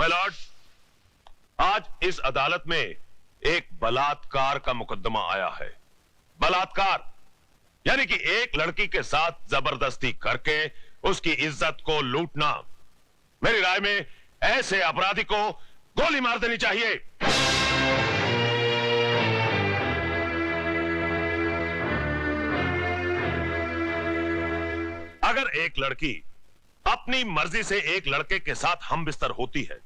My Lord, आज इस अदालत में एक बलात्कार का मुकदमा आया है। बलात्कार यानी कि एक लड़की के साथ जबरदस्ती करके उसकी इज्जत को लूटना। मेरी राय में ऐसे अपराधी को गोली मार देनी चाहिए। अगर एक लड़की अपनी मर्जी से एक लड़के के साथ हम बिस्तर होती है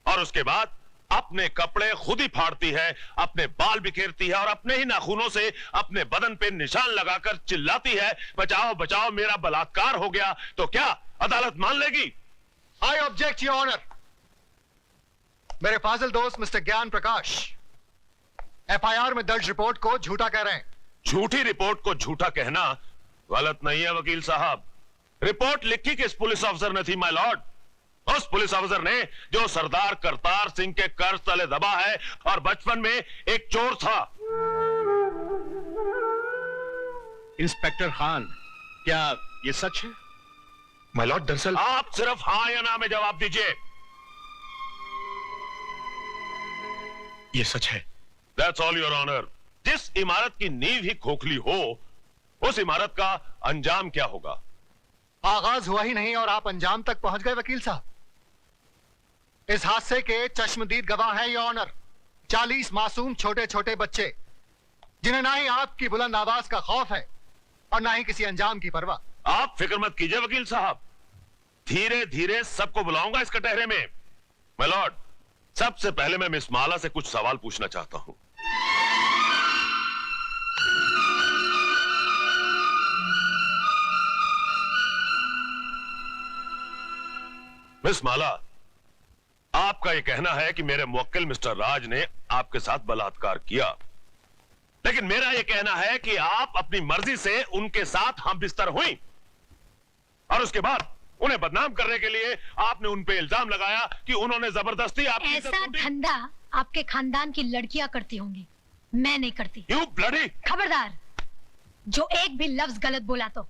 और उसके बाद अपने कपड़े खुद ही फाड़ती है, अपने बाल बिखेरती है और अपने ही नाखूनों से अपने बदन पे निशान लगाकर चिल्लाती है, बचाओ बचाओ मेरा बलात्कार हो गया, तो क्या अदालत मान लेगी? I object your honour. मेरे फाजिल दोस्त मिस्टर ज्ञान प्रकाश एफआईआर में दर्ज रिपोर्ट को झूठा कह रहे हैं। झूठी रिपोर्ट को झूठा कहना गलत नहीं है वकील साहब। रिपोर्ट लिखी किस पुलिस ऑफिसर ने थी माय लॉर्ड? उस पुलिस ऑफिसर ने जो सरदार करतार सिंह के कर्ज तले दबा है और बचपन में एक चोर था। इंस्पेक्टर खान, क्या ये सच है? माय लॉर्ड, दरअसल आप सिर्फ हाँ या ना में जवाब दीजिए। ये सच है। That's all your honor। जिस इमारत की नींव ही खोखली हो, उस इमारत का अंजाम क्या होगा? आगाज हुआ ही नहीं और आप अंजाम तक पहुंच गए वकील साहब। इस हादसे के चश्मदीद गवाह हैं योर ऑनर 40 मासूम छोटे छोटे बच्चे, जिन्हें ना ही आपकी बुलंद आवाज का खौफ है और ना ही किसी अंजाम की परवाह। आप फिक्र मत कीजिए वकील साहब, धीरे धीरे सबको बुलाऊंगा इस कटहरे में। माय लॉर्ड, सबसे पहले मैं मिस माला से कुछ सवाल पूछना चाहता हूं। मिस माला, आपका यह कहना है कि मेरे मुवक्किल मिस्टर राज ने आपके साथ बलात्कार किया, लेकिन मेरा यह कहना है कि आप अपनी मर्जी से उनके साथ हम बिस्तर हुई और उसके बाद उन्हें बदनाम करने के लिए आपने उन पे इल्जाम लगाया कि उन्होंने जबरदस्ती आपकी ऐसा धंधा आपके खानदान की लड़कियां करती होंगी, मैं नहीं करती। You bloody! खबरदार, जो एक भी लफ्ज गलत बोला तो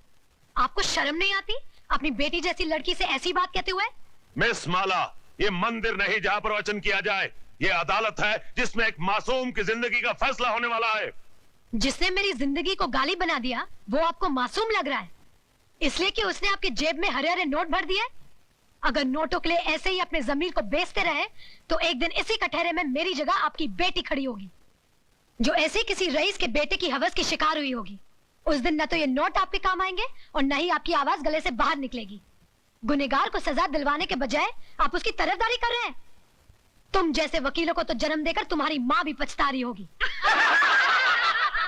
आपको शर्म नहीं आती अपनी बेटी जैसी लड़की से ऐसी बात कहते हुए? मिस माला, ये मंदिर नहीं जहां प्रवचन किया जाए, ये अदालत है जिसमें एक मासूम की जिंदगी का फैसला होने वाला है। जिसने मेरी जिंदगी को गाली बना दिया वो आपको मासूम लग रहा है, इसलिए कि उसने आपके जेब में हरे हरे नोट भर दिए? अगर नोटों के लिए ऐसे ही अपने जमीर को बेचते रहे तो एक दिन इसी कटहरे में मेरी जगह आपकी बेटी खड़ी होगी, जो ऐसे किसी रईस के बेटे की हवस की शिकार हुई होगी। उस दिन न तो ये नोट आपके काम आएंगे और न ही आपकी आवाज गले से बाहर निकलेगी। गुनहगार को सजा दिलवाने के बजाय आप उसकी तरफदारी कर रहे हैं। तुम जैसे वकीलों को तो जन्म देकर तुम्हारी माँ भी पछता रही होगी।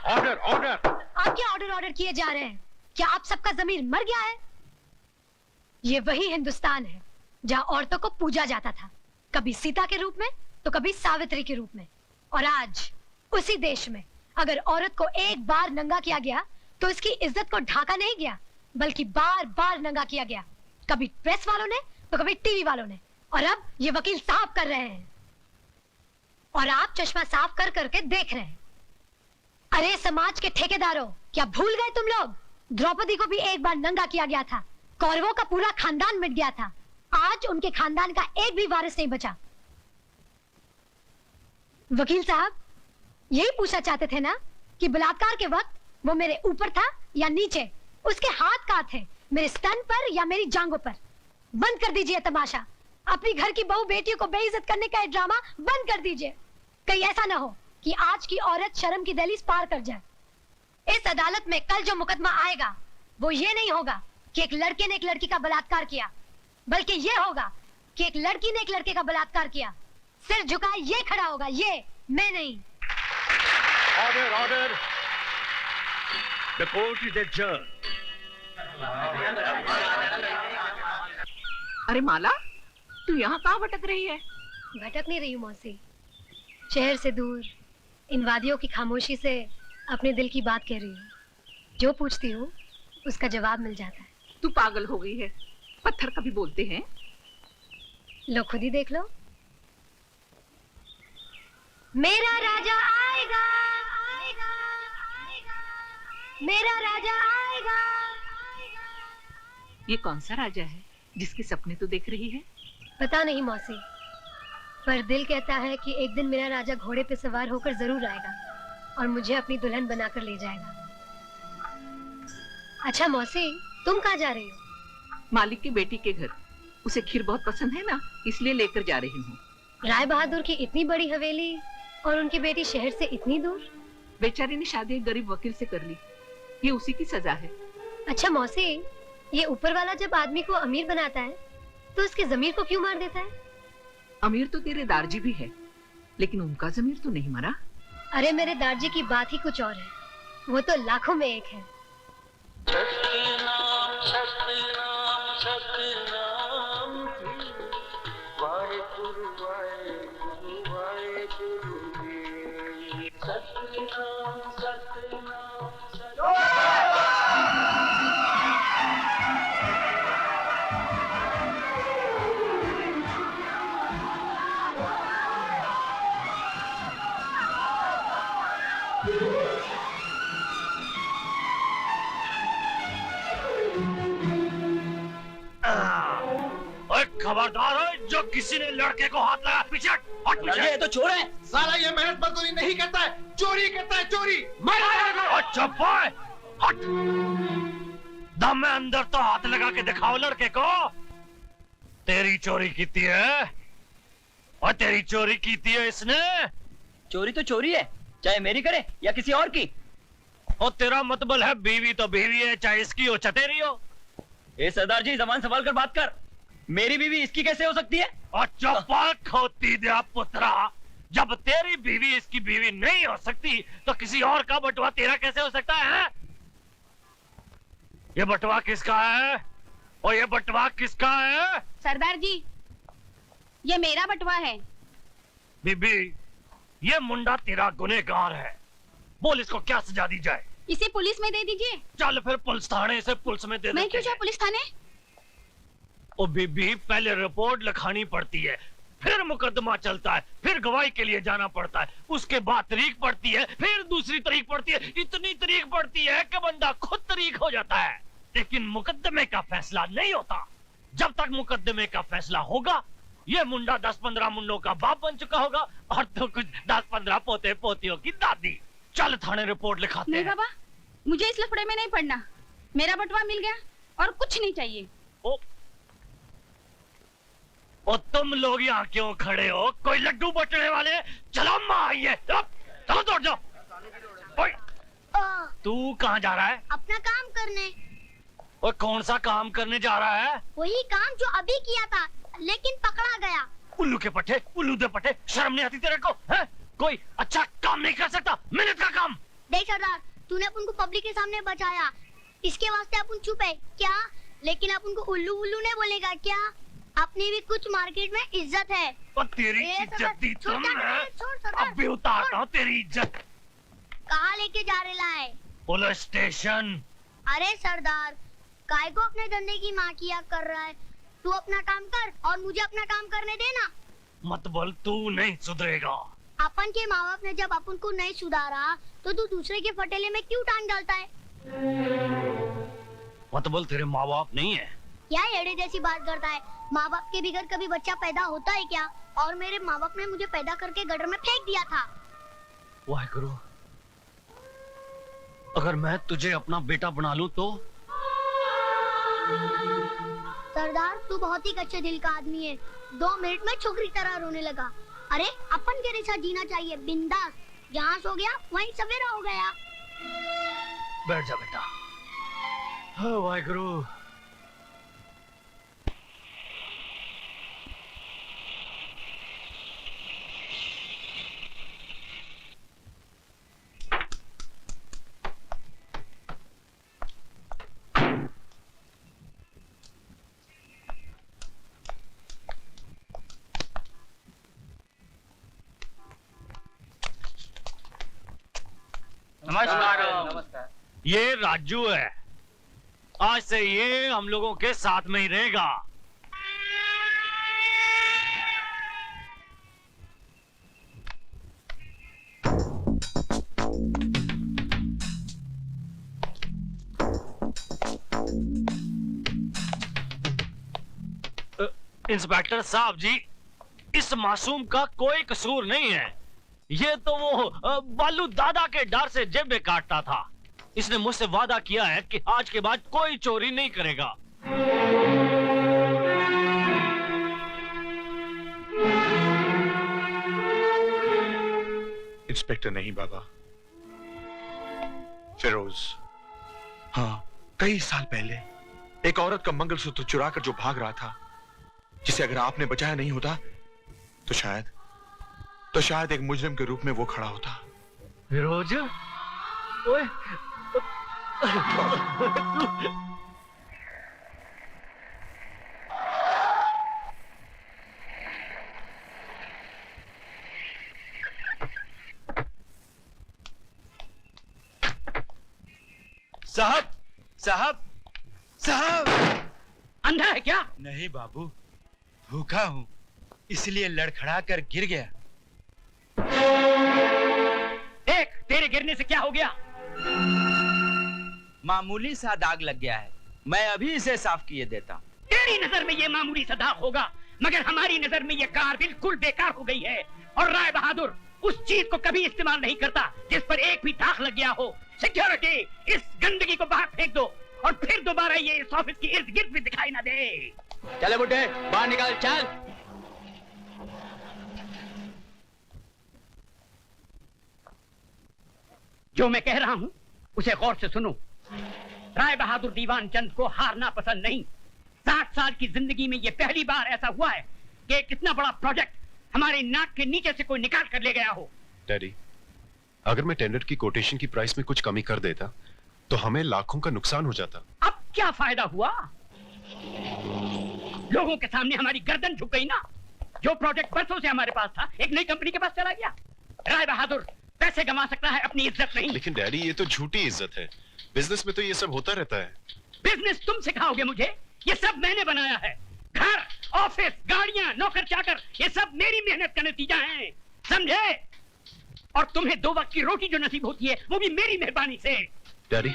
Order order! आप क्या ऑर्डर ऑर्डर किए जा रहे हैं? क्या आप सबका जमीर मर गया है? ये वही हिंदुस्तान है जहाँ औरतों को पूजा जाता था, कभी सीता के रूप में तो कभी सावित्री के रूप में। और आज उसी देश में अगर औरत को एक बार नंगा किया गया तो इसकी इज्जत को ढाका नहीं गया, बल्कि बार बार नंगा किया गया, कभी प्रेस वालों ने तो कभी टीवी वालों ने, और अब ये वकील साफ कर रहे हैं और आप चश्मा साफ कर करके देख रहे हैं। अरे समाज के ठेकेदारों, क्या भूल गए तुम लोग? द्रौपदी को भी एक बार नंगा किया गया था, कौरवों का पूरा खानदान मिट गया था, आज उनके खानदान का एक भी वारिस नहीं बचा। वकील साहब, यही पूछना चाहते थे ना कि बलात्कार के वक्त वो मेरे ऊपर था या नीचे? उसके हाथ कहाँ थे, मेरे स्तन पर या मेरी जांघों पर? बंद कर दीजिए तमाशा, अपनी घर की बहू बेटियों को बेइज्जत करने का ड्रामा बंद कर दीजिए। कहीं ऐसा ना हो कि आज की औरत शर्म की दहलीज पार कर जाए। इस अदालत में कल जो मुकदमा आएगा वो ये नहीं होगा कि एक लड़के ने एक लड़की का बलात्कार किया, बल्कि ये होगा कि एक लड़की ने एक लड़के का बलात्कार किया। सिर झुकाए ये खड़ा होगा, ये मैं नहीं। Order order! The court is adjourned. अरे माला, तू यहाँ कहाँ भटक रही है? भटक नहीं रही हूँ मौसी, शहर से दूर इन वादियों की खामोशी से अपने दिल की बात कह रही हूँ। जो पूछती हूँ उसका जवाब मिल जाता है। तू पागल हो गई है, पत्थर कभी बोलते हैं? लो खुद ही देख लो। मेरा राजा आएगा, आएगा, आएगा, मेरा राजा आएगा, आएगा। ये कौन सा राजा है जिसके सपने तू देख रही है? पता नहीं मौसी, पर दिल कहता है कि एक दिन मेरा राजा घोड़े पे सवार होकर जरूर आएगा और मुझे अपनी दुल्हन बनाकर ले जाएगा। अच्छा मौसी, तुम कहाँ जा रही हो? मालिक की बेटी के घर। उसे खीर बहुत पसंद है ना, इसलिए लेकर जा रही हूँ। राय बहादुर की इतनी बड़ी हवेली और उनकी बेटी शहर से इतनी दूर? बेचारी ने शादी एक गरीब वकील से कर ली। ये उसी की सजा है। अच्छा मौसी, ये ऊपर वाला जब आदमी को अमीर बनाता है तो उसकी जमीर को क्यों मार देता है? अमीर तो तेरे दारजी भी है, लेकिन उनका जमीर तो नहीं मरा। अरे मेरे दारजी की बात ही कुछ और है, वो तो लाखों में एक है। सतनाम सतनाम सतनाम वाहेगुरु वाहेगुरु वाहेगुरु जी। सतनाम सतनाम ओए खबरदार हो, जो किसी ने लड़के को हाथ लगा पीछे हट, हट पीछे। ये तो चोर है। साला ये मेहनत मजदूरी नहीं करता है, चोरी करता है, चोरी। अच्छा बोल, हट। दम में अंदर तो हाथ लगा के दिखाओ लड़के को। तेरी चोरी की है और तेरी चोरी की है इसने। चोरी तो चोरी है, चाहे मेरी करे या किसी और की। और तेरा मतलब है बीवी तो बीवी है, चाहे इसकी हो चाहे तेरी हो। ए सरदार जी, जबान संभाल कर बात कर। मेरी बीवी इसकी कैसे हो सकती है? अच्छा पाक होती दे पुत्रा, जब तेरी बीवी इसकी बीवी नहीं हो सकती तो किसी और का बटुआ तेरा कैसे हो सकता है? ये बटुआ किसका है और ये बटुआ किसका है? सरदार जी, ये मेरा बटवा है। बीबी, ये मुंडा तेरा गुनहगार है, बोल इसको क्या सजा दी जाए? इसे पुलिस में दे दीजिए। चल फिर पुलिस थाने से पुलिस में दे मैं देते क्यों जाऊं हैं। पुलिस थाने? ओ बीबी, पहले रिपोर्ट लिखानी पड़ती है, फिर मुकदमा चलता है, फिर गवाही के लिए जाना पड़ता है, उसके बाद तारीख पड़ती है, फिर दूसरी तारीख पड़ती है, इतनी तारीख पड़ती है कि बंदा खुद तारीख हो जाता है। लेकिन मुकदमे का फैसला नहीं होता। जब तक मुकदमे का फैसला होगा, ये मुंडा 10-15 मुंडों का बाप बन चुका होगा और तो कुछ 10-15 पोते पोतियों की दादी। चल थाने रिपोर्ट लिखाते नहीं हैं। बाबा, मुझे इस लफड़े में नहीं पड़ना। मेरा बटवा मिल गया और कुछ नहीं चाहिए। और तुम लोग यहाँ क्यों खड़े हो? कोई लड्डू बटने वाले? चलो माँ आइए, चलो दौड़ जाओ। ओए, तू कहाँ जा रहा है? अपना काम करने। और कौन सा काम करने जा रहा है? वही काम जो अभी किया था, लेकिन पकड़ा गया। उल्लू के पट्टे, उल्लू दे पट्टे, शर्म नहीं आती तेरे को? हैं? कोई अच्छा काम नहीं कर सकता? मेहनत का काम। देख सरदार, तूने अपन को पब्लिक के सामने बचाया, इसके वास्ते अपन चुप है क्या? लेकिन अपन को उल्लू उल्लू नहीं बोलेगा क्या? अपनी भी कुछ मार्केट में इज्जत है। और तेरी ए, इज्जत सरदार, दी छोड़ तुम सरदार, है? छोड़ सरदार, अब भी उतारता हूँ तेरी इज्जत। कहाँ लेके जा रहे है? Police station. अरे सरदार, काय को अपने धंधे की माँ किया कर रहा है? तू अपना काम कर और मुझे अपना काम करने देना। मत बोल, तू नहीं सुधरेगा। अपन के माँ बाप ने जब अपन को नहीं सुधारा तो तू दूसरे के फटेले में क्यों टांग डालता है? मत बोल, तेरे माँ बाप नहीं है। क्या एड़े जैसी बात करता है? माँ बाप के बिगड़ कभी बच्चा पैदा होता है क्या? और मेरे माँ बाप ने मुझे पैदा करके गटर में फेंक दिया था। वाहेगुरु, अगर मैं तुझे अपना बेटा बना लूं तो? सरदार, तू बहुत ही कच्चे दिल का आदमी है। 2 मिनट में छोकरी तरह रोने लगा। अरे अपन के जैसा जीना चाहिए, बिंदास। जहाँ सो गया वहीं सवेरा हो गया। बैठ जा बेटा। हाँ, वाहेगुरु। नमस्कार। ये राजू है, आज से ये हम लोगों के साथ में ही रहेगा। इंस्पेक्टर साहब जी, इस मासूम का कोई कसूर नहीं है। ये तो वो बालू दादा के डर से जेबें काटता था। इसने मुझसे वादा किया है कि आज के बाद कोई चोरी नहीं करेगा। इंस्पेक्टर नहीं बाबा, फिरोज। हाँ, कई साल पहले एक औरत का मंगलसूत्र चुरा कर जो भाग रहा था, जिसे अगर आपने बचाया नहीं होता तो शायद एक मुजरिम के रूप में वो खड़ा होता। फिरोज, ओए, साहब साहब साहब। अंधा है क्या? नहीं बाबू, भूखा हूँ, इसलिए लड़खड़ा कर गिर गया। देख, तेरे गिरने से क्या हो गया? मामूली सा दाग लग गया है, मैं अभी इसे साफ किए देता हूँ। तेरी नजर में ये मामूली सा दाग होगा, मगर हमारी नजर में ये कार बिल्कुल बेकार हो गई है। और राय बहादुर उस चीज को कभी इस्तेमाल नहीं करता जिस पर एक भी दाग लग गया हो। सिक्योरिटी, इस गंदगी को बाहर फेंक दो और फिर दोबारा ये इस ऑफिस की इर्द गिर्द भी दिखाई ना दे। चले बुड्ढे, बाहर निकाल, चल। जो मैं कह रहा हूँ उसे गौर से सुनो। राय बहादुर दीवान चंद को हारना पसंद नहीं। 60 साल की जिंदगी में ये पहली बार ऐसा हुआ है कि कितना बड़ा प्रोजेक्ट हमारे नाक के नीचे से कोई निकाल कर ले गया हो। डैडी, अगर मैं टेंडर की कोटेशन की प्राइस में कुछ कमी कर देता तो हमें लाखों का नुकसान हो जाता। अब क्या फायदा हुआ? लोगों के सामने हमारी गर्दन झुक गई ना। जो प्रोजेक्ट बरसों से हमारे पास था, एक नई कंपनी के पास चला गया। राय बहादुर पैसे कमा सकता है, अपनी इज्जत नहीं। लेकिन डैडी, ये तो झूठी इज्जत है। बिजनेस में तो ये सब होता रहता है। बिजनेस तुम सिखाओगे मुझे? ये सब मैंने बनाया है। घर, ऑफिस, गाड़ियां, नौकर चाकर, ये सब मेरी मेहनत का नतीजा है, समझे? और तुम्हें 2 वक्त की रोटी जो नसीब होती है वो भी मेरी मेहरबानी से। डैडी,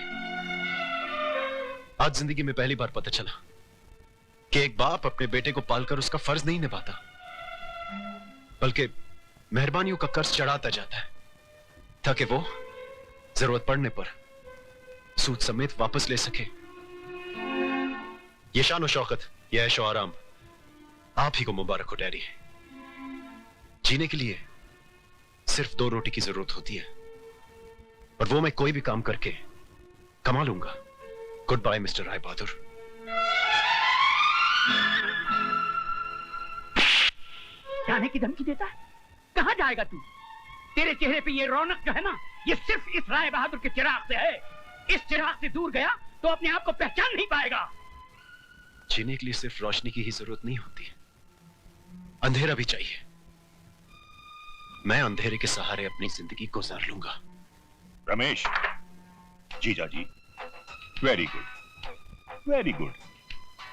आज जिंदगी में पहली बार पता चला कि एक बाप अपने बेटे को पालकर उसका फर्ज नहीं निभाता, बल्कि मेहरबानियों का कर्ज चढ़ाता जाता है ताकि वो जरूरत पड़ने पर सूद समेत वापस ले सके। ये शान और शौकत, ये ऐशो आराम आप ही को मुबारक हो डैडी। जीने के लिए सिर्फ 2 रोटी की जरूरत होती है और वो मैं कोई भी काम करके कमा लूंगा। Good bye mister Rai Bahadur. जाने की धमकी देता है? कहां जाएगा तू? तेरे चेहरे पे ये रौनक जो है ना, ये सिर्फ इस राय बहादुर के चिराग से है। इस चिराग से दूर गया तो अपने आप को पहचान नहीं पाएगा। जीने के लिए सिर्फ रोशनी की ही जरूरत नहीं होती, अंधेरा भी चाहिए। मैं अंधेरे के सहारे अपनी जिंदगी गुजार लूंगा। रमेश, जीजा जी, वेरी गुड, वेरी गुड।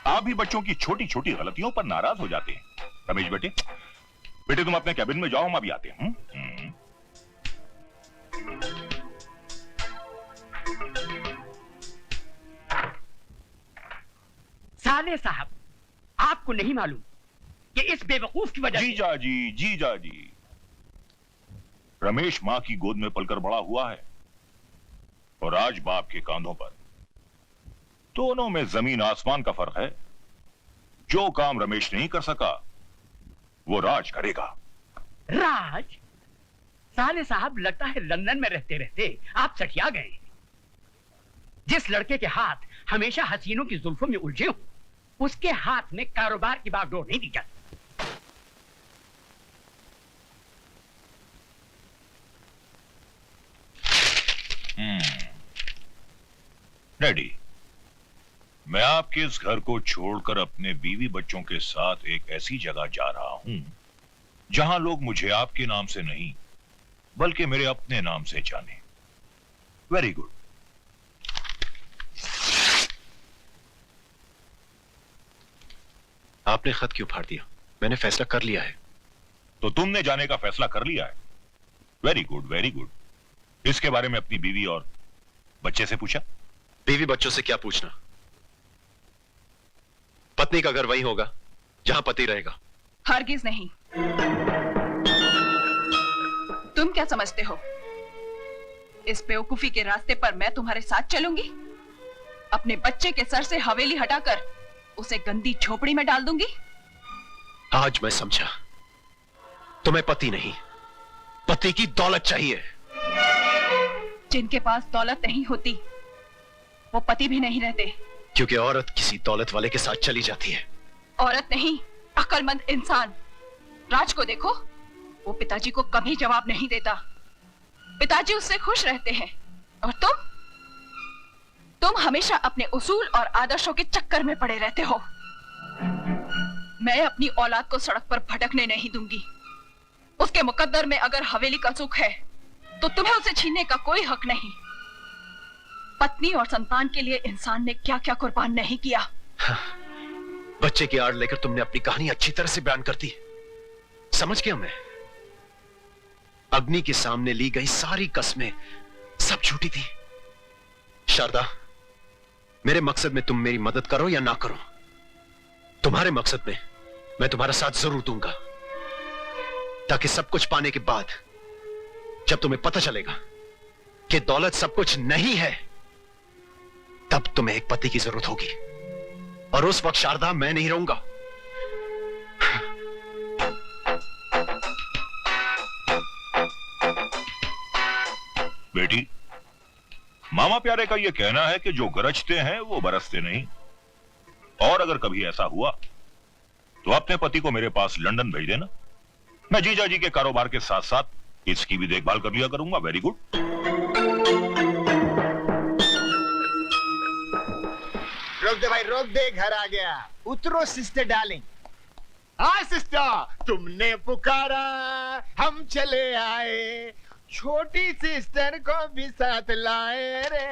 आप भी बच्चों की छोटी छोटी गलतियों पर नाराज हो जाते हैं। रमेश बेटे, बेटे तुम अपने कैबिन में जाओ, हम अभी आते हैं। साले साहब, आपको नहीं मालूम कि इस बेवकूफ की वजह जीजा जी, जीजा जी, रमेश मां की गोद में पलकर बड़ा हुआ है और आज बाप के कांधों पर। दोनों में जमीन आसमान का फर्क है। जो काम रमेश नहीं कर सका वो राज करेगा। राज? साले साहब, लगता है लंदन में रहते रहते आप सठिया गए। जिस लड़के के हाथ हमेशा हसीनों की जुल्फों में उलझे हो, उसके हाथ में कारोबार की बागडोर नहीं दी जाती। डैडी, मैं आपके इस घर को छोड़कर अपने बीवी बच्चों के साथ एक ऐसी जगह जा रहा हूं जहां लोग मुझे आपके नाम से नहीं बल्कि मेरे अपने नाम से जाने। Very good. आपने खत क्यों फाड़ दिया? मैंने फैसला कर लिया है। तो तुमने जाने का फैसला कर लिया है? Very good, very good. इसके बारे में अपनी बीवी और बच्चे से पूछा? बीवी बच्चों से क्या पूछना? पत्नी का घर वही होगा जहां पति रहेगा। हरगिज नहीं। तुम क्या समझते हो इस बेवकूफी के रास्ते पर मैं तुम्हारे साथ चलूंगी? अपने बच्चे के सर से हवेली हटाकर उसे गंदी झोपड़ी में डाल दूंगी। आज मैं समझा, तुम्हें पति नहीं, पति की दौलत चाहिए। जिनके पास दौलत नहीं होती वो पति भी नहीं रहते। क्योंकि औरत किसी दौलत वाले के साथ चली जाती है। औरत नहीं, अक्लमंद इंसान। राज को देखो, वो पिताजी को कभी जवाब नहीं देता। पिताजी उससे खुश रहते हैं और तुम हमेशा अपने उसूल और आदर्शों के चक्कर में पड़े रहते हो। मैं अपनी औलाद को सड़क पर भटकने नहीं दूंगी। उसके मुकद्दर में अगर हवेली का सुख है तो तुम्हें उसे छीनने का कोई हक नहीं। पत्नी और संतान के लिए इंसान ने क्या क्या कुर्बान नहीं किया। हाँ, बच्चे की आड़ लेकर तुमने अपनी कहानी अच्छी तरह से बयान कर दी। समझ गया मैं। अग्नि के सामने ली गई सारी कस्में सब झूठी थी। शारदा, मेरे मकसद में तुम मेरी मदद करो या ना करो, तुम्हारे मकसद में मैं तुम्हारा साथ जरूर दूंगा, ताकि सब कुछ पाने के बाद जब तुम्हें पता चलेगा कि दौलत सब कुछ नहीं है, तब तुम्हें एक पति की जरूरत होगी। और उस वक्त शारदा मैं नहीं रहूंगा। बेटी, मामा प्यारे का यह कहना है कि जो गरजते हैं वो बरसते नहीं। और अगर कभी ऐसा हुआ तो अपने पति को मेरे पास लंदन भेज देना। मैं जीजा जी के कारोबार के साथ साथ इसकी भी देखभाल कर लिया करूंगा। Very good. रोक दे भाई, रोक दे, घर आ गया। उतरो सिस्टर डार्लिंग। हाँ सिस्टर, तुमने पुकारा हम चले आए, छोटी सिस्टर को भी साथ लाए रे।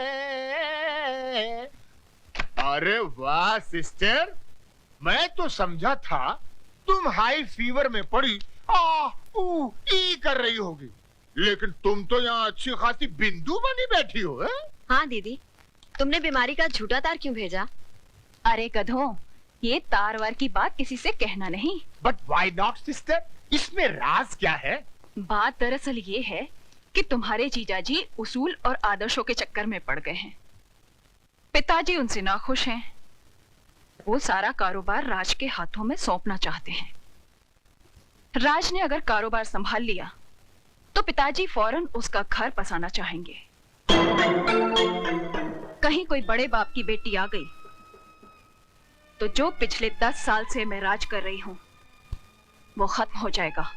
अरे वाह सिस्टर, मैं तो समझा था तुम हाई फीवर में पड़ी ई कर रही होगी, लेकिन तुम तो यहाँ अच्छी खासी बिंदु बनी बैठी हो। है? हाँ दीदी, तुमने बीमारी का झूठा तार क्यों भेजा? अरे गधों, ये तार वार की बात किसी से कहना नहीं। बट व्हाई नॉट सिस्टर, इसमें राज क्या है? बात दरअसल ये है कि तुम्हारे जीजाजी उसूल और आदर्शों के चक्कर में पड़ गए हैं। पिताजी उनसे नाखुश हैं। वो सारा कारोबार राज के हाथों में सौंपना चाहते हैं। राज ने अगर कारोबार संभाल लिया तो पिताजी फौरन उसका घर बसाना चाहेंगे। कहीं कोई बड़े बाप की बेटी आ गई तो जो पिछले 10 साल से मैं राज कर रही हूं वो खत्म हो जाएगा।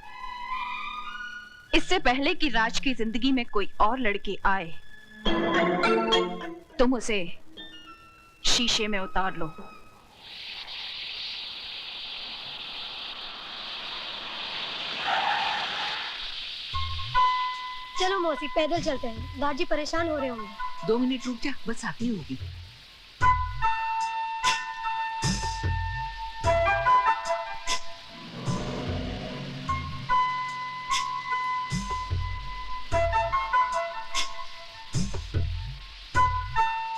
इससे पहले कि राज की जिंदगी में कोई और लड़की आए, तुम उसे शीशे में उतार लो। चलो मौसी, पैदल चलते हैं, दादी परेशान हो रहे होंगे। 2 मिनट रुक जा, बस आती होगी।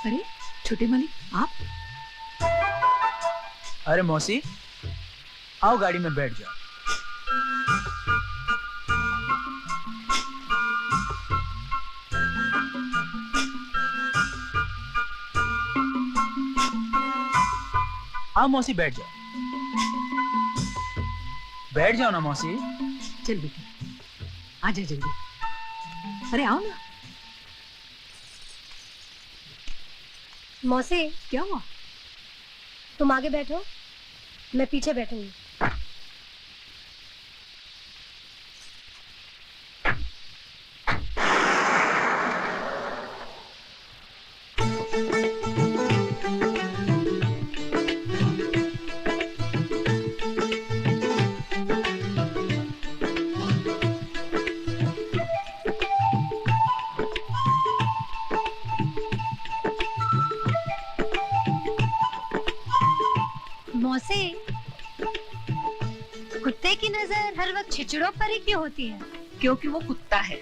अरे छोटे मालिक, आप? अरे मौसी, आओ गाड़ी में बैठ जाओ। आओ मौसी, बैठ जाओ। बैठ जाओ ना मौसी। चल बेटी, आजा जल्दी। अरे आओ ना। मौसी, क्या हुआ? तुम आगे बैठो, मैं पीछे बैठूंगी। मौसी, कुत्ते की नजर हर वक्त छिचड़ों पर ही क्यों होती है? क्योंकि वो कुत्ता है।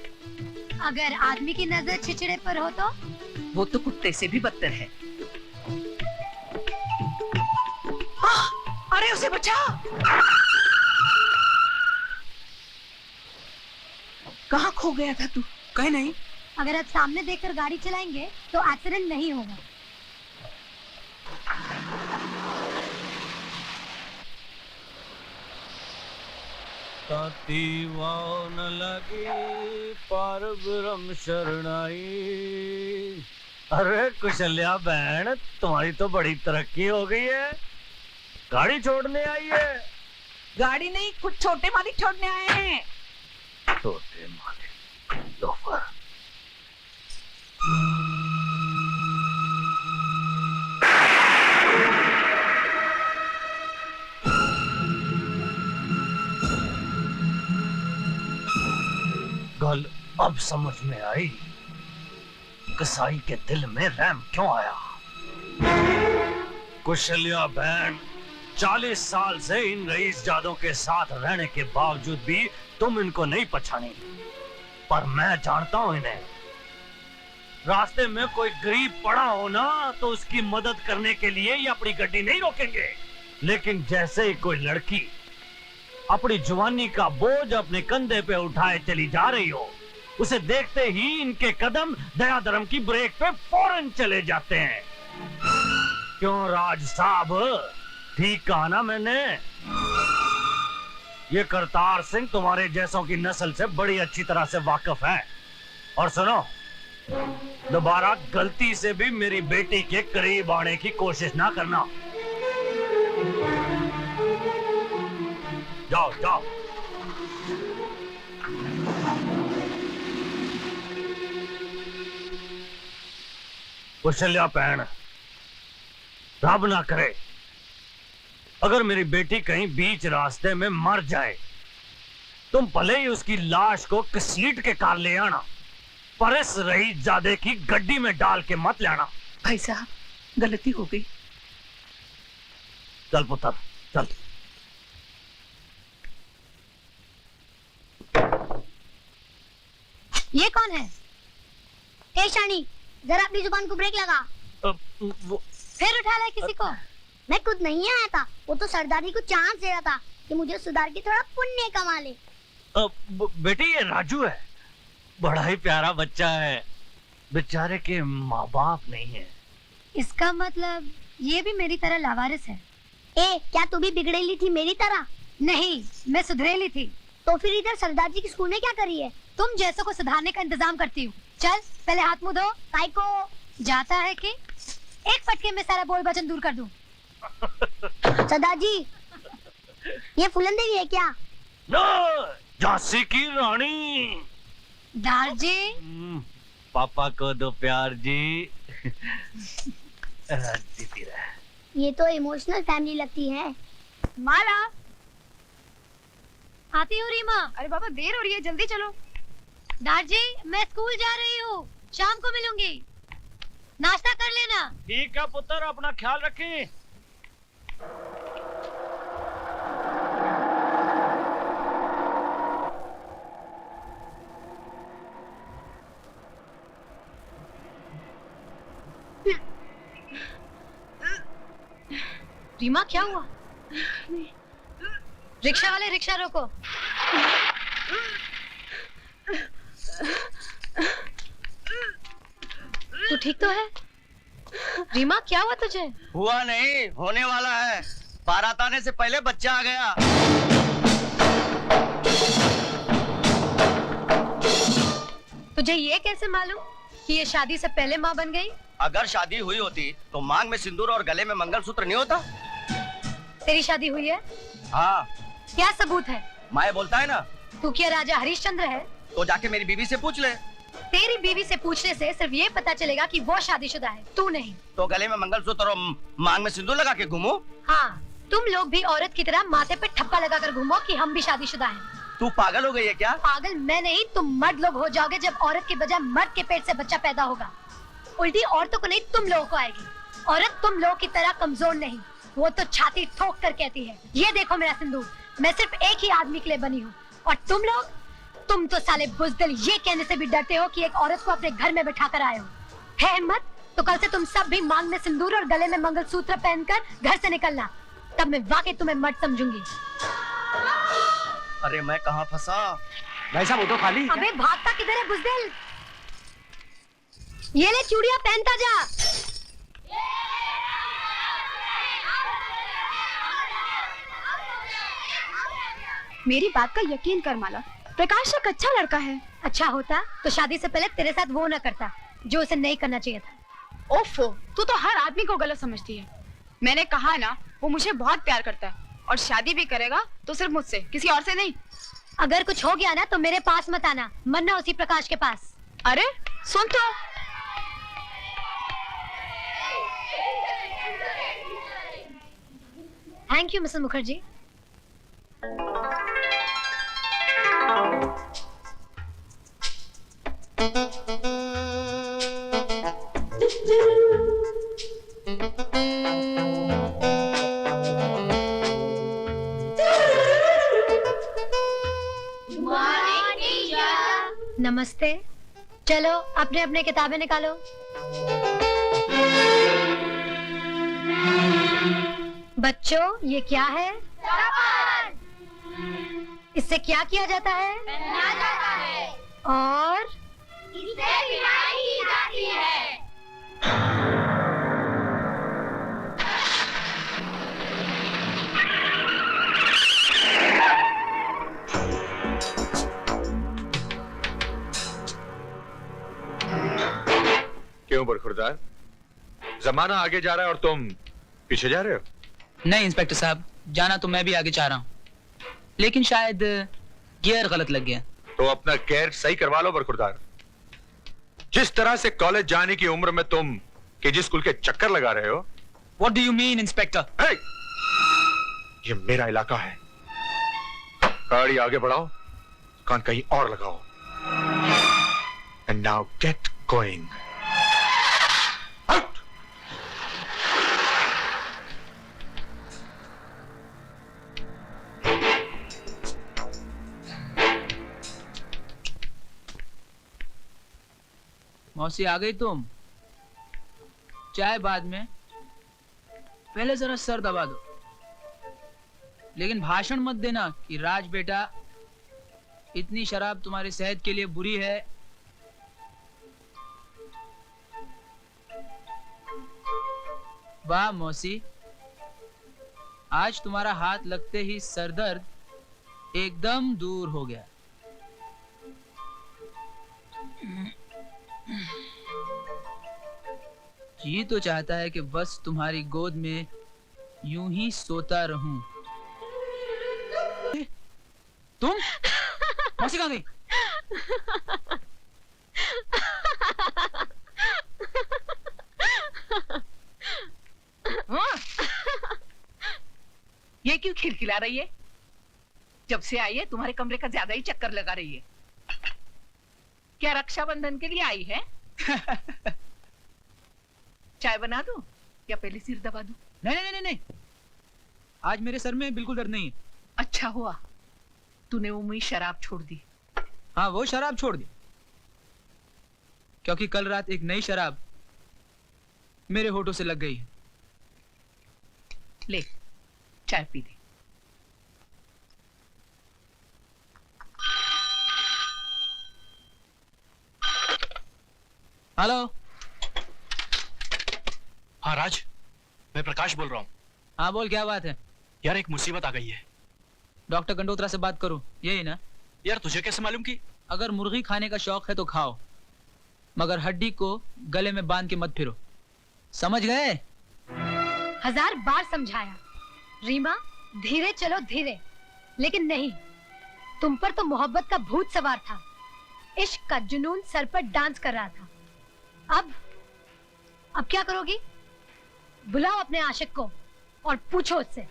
अगर आदमी की नजर छिचड़े पर हो तो? वो तो कुत्ते से भी बदतर है। अरे उसे बचा। कहाँ खो गया था तू? कहीं नहीं? अगर आप सामने देखकर गाड़ी चलाएंगे तो एक्सीडेंट नहीं होगा। ताती वाव न लगी पार ब्रह्म शरणाई। अरे कुशल्या बहन, तुम्हारी तो बड़ी तरक्की हो गई है, गाड़ी छोड़ने आई है। गाड़ी नहीं, कुछ छोटे मालिक छोड़ने आए हैं। छोटे मालिक लोफर। गल अब समझ में आई, कसाई के दिल में रहम क्यों आया। कुशल्या बहन, 40 साल से इन रईस जादों के साथ रहने के बावजूद भी तुम इनको नहीं पहचानी, पर मैं जानता हूं इन्हें। रास्ते में कोई गरीब पड़ा हो ना तो उसकी मदद करने के लिए ये अपनी गड्डी नहीं रोकेंगे, लेकिन जैसे ही कोई लड़की अपनी जवानी का बोझ अपने कंधे पे उठाए चली जा रही हो, उसे देखते ही इनके कदम दया धर्म की ब्रेक पे फौरन चले जाते हैं। क्यों राज साहब, ठीक कहा ना मैंने? ये करतार सिंह तुम्हारे जैसों की नस्ल से बड़ी अच्छी तरह से वाकिफ है। और सुनो, दोबारा गलती से भी मेरी बेटी के करीब आने की कोशिश ना करना। जाओ जाओ। कुशल्या बहन, रब ना करे अगर मेरी बेटी कहीं बीच रास्ते में मर जाए, तुम भले ही उसकी लाश को घसीट के कार ले आना, पर इस रईसजादे की गड्डी में डाल के मत ले आना। भाई साहब, गलती हो गई। चल पुत्र चल। ये कौन है? ए शानी, जरा अपनी जुबान को ब्रेक लगा। फिर उठा लाए किसी को? मैं खुद नहीं आया था, वो तो सरदारी को चांस दे रहा था कि मुझे सुधार के थोड़ा पुण्य कमा ले। बेटी ये राजू है, बड़ा ही प्यारा बच्चा है, बेचारे के माँ बाप नहीं है। इसका मतलब ये भी मेरी तरह लावारिस है। ए, क्या तू भी बिगड़ेली थी मेरी तरह? नहीं, मैं सुधरेली थी। तो फिर इधर सरदार जी की स्कूल में क्या करी है? तुम जैसों को सुधारने का इंतजाम करती हूँ। चल पहले हाथ मुंह धो। काय को जाता है कि एक फटके में सारा बोल वचन दूर कर दूं। सरदार जी, ये फूलन देवी है क्या? नो, झांसी की रानी। दार जी, पापा को दो प्यार जी। जीती रहे। ये तो इमोशनल फैमिली लगती है। माला, आती हूँ रीमा। अरे बाबा देर हो रही है, जल्दी चलो। दार जी, मैं स्कूल जा रही हूँ, शाम को मिलूंगी, नाश्ता कर लेना। ठीक है पुत्र, अपना ख्याल रखें। रीमा, क्या हुआ? रिक्शा वाले, रिक्शा रोको। तू ठीक तो है? रीमा, क्या हुआ तुझे? हुआ नहीं, होने वाला है। बारात आने से पहले बच्चा आ गया। तुझे ये कैसे मालूम कि ये शादी से पहले माँ बन गई? अगर शादी हुई होती तो मांग में सिंदूर और गले में मंगलसूत्र नहीं होता। तेरी शादी हुई है? हाँ। क्या सबूत है? माए बोलता है ना। तू क्या राजा हरिश्चंद्र है? तो जाके मेरी बीवी से पूछ ले। तेरी बीवी से पूछने से सिर्फ ये पता चलेगा कि वो शादीशुदा है, तू नहीं। तो गले में मंगलसूत्र और मांग में सिंदूर लगा के घूमो। हाँ, तुम लोग भी औरत की तरह माथे पे ठप्पा लगा कर घूमो कि हम भी शादीशुदा हैं। तू पागल हो गई है क्या? पागल मैं नहीं, तुम मर्द लोग हो जाओगे जब औरत के बजाय मर्द के पेट से बच्चा पैदा होगा। उल्टी औरतों को नहीं, तुम लोगों को आएगी। औरत तुम लोगों की तरह कमजोर नहीं, वो तो छाती ठोक कर कहती है, ये देखो मेरा सिंदूर, मैं सिर्फ एक ही आदमी के लिए बनी हूँ। और तुम लोग, तुम तो साले बुज़दिल ये कहने से भी डरते हो कि एक औरत को अपने घर में बैठा कर आए हो। है हिम्मत तो कल से तुम सब भी मांग में सिंदूर और गले में मंगलसूत्र पहनकर घर से निकलना, तब मैं वाकई तुम्हें मर्द समझूंगी। अरे मैं कहाँ फंसा? भाई साहब वो तो खाली। अबे भागता किधर है बुजदिल? ये ले चूड़ियां पहनता जा। मेरी बात का यकीन कर माला, प्रकाश एक अच्छा लड़का है। अच्छा होता तो शादी से पहले तेरे साथ वो न करता जो उसे नहीं करना चाहिए था। ओफो, तू तो हर आदमी को गलत समझती है। मैंने कहा ना, वो मुझे बहुत प्यार करता है और शादी भी करेगा तो सिर्फ मुझसे, किसी और से नहीं। अगर कुछ हो गया ना तो मेरे पास मत आना, मरना उसी प्रकाश के पास। अरे सुन तो, थैंक यू मिस्टर मुखर्जी। नमस्ते। चलो अपने अपने किताबें निकालो। बच्चों ये क्या है? इससे क्या किया जाता है? पहना जाता है। और इससे बिनाई की जाती है। क्यों बरखुरदार, जमाना आगे जा रहा है और तुम पीछे जा रहे हो? नहीं इंस्पेक्टर साहब, जाना तो मैं भी आगे चाह रहा हूँ, लेकिन शायद गियर गलत लग गया। तो अपना गियर सही करवा लो बरखुरदार। जिस तरह से कॉलेज जाने की उम्र में तुम केजी स्कूल के चक्कर लगा रहे हो। What do you mean, inspector? hey! ये मेरा इलाका है। गाड़ी आगे बढ़ाओ, कान कहीं और लगाओ। And now get going. मौसी आ गई तुम? चाय बाद में, पहले जरा सर दबा दो। लेकिन भाषण मत देना कि राज बेटा इतनी शराब तुम्हारी सेहत के लिए बुरी है। वाह मौसी, आज तुम्हारा हाथ लगते ही सरदर्द एकदम दूर हो गया। जी तो चाहता है कि बस तुम्हारी गोद में यूं ही सोता रहूं। तुम मौसी कहाँ गई? ये क्यों खिलखिला रही है? जब से आई है तुम्हारे कमरे का ज्यादा ही चक्कर लगा रही है। क्या रक्षाबंधन के लिए आई है? चाय बना दूं या पहले सिर दबा दूं? नहीं नहीं नहीं नहीं, आज मेरे सर में बिल्कुल दर्द नहीं है। अच्छा हुआ तूने वो मुई शराब छोड़ दी। हाँ वो शराब छोड़ दी, क्योंकि कल रात एक नई शराब मेरे होठों से लग गई है। ले चाय पी दे। हेलो। हाँ राज, मैं प्रकाश बोल रहा हूँ। हाँ बोल, क्या बात है? यार एक मुसीबत आ गई है। डॉक्टर गंडोत्रा से बात करूं, यही ना? यार तुझे कैसे मालूम कि? अगर मुर्गी खाने का शौक है तो खाओ, मगर हड्डी को गले में बांध के मत फिरो, समझ गए? 1000 बार समझाया रीमा, धीरे चलो धीरे, लेकिन नहीं, तुम पर तो मोहब्बत का भूत सवार था। इश्क का जुनून सर पर डांस कर रहा था। अब क्या करोगी? बुलाओ अपने आशिक को और पूछो उससे,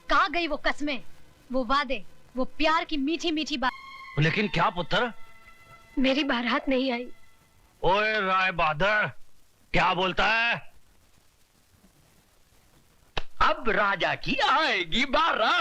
कहाँ गई वो कस्में, वो वादे, वो प्यार की मीठी मीठी बात। लेकिन क्या पुत्र? मेरी बारात नहीं आई। ओए राय बहादुर, क्या बोलता है? अब राजा की आएगी बारात।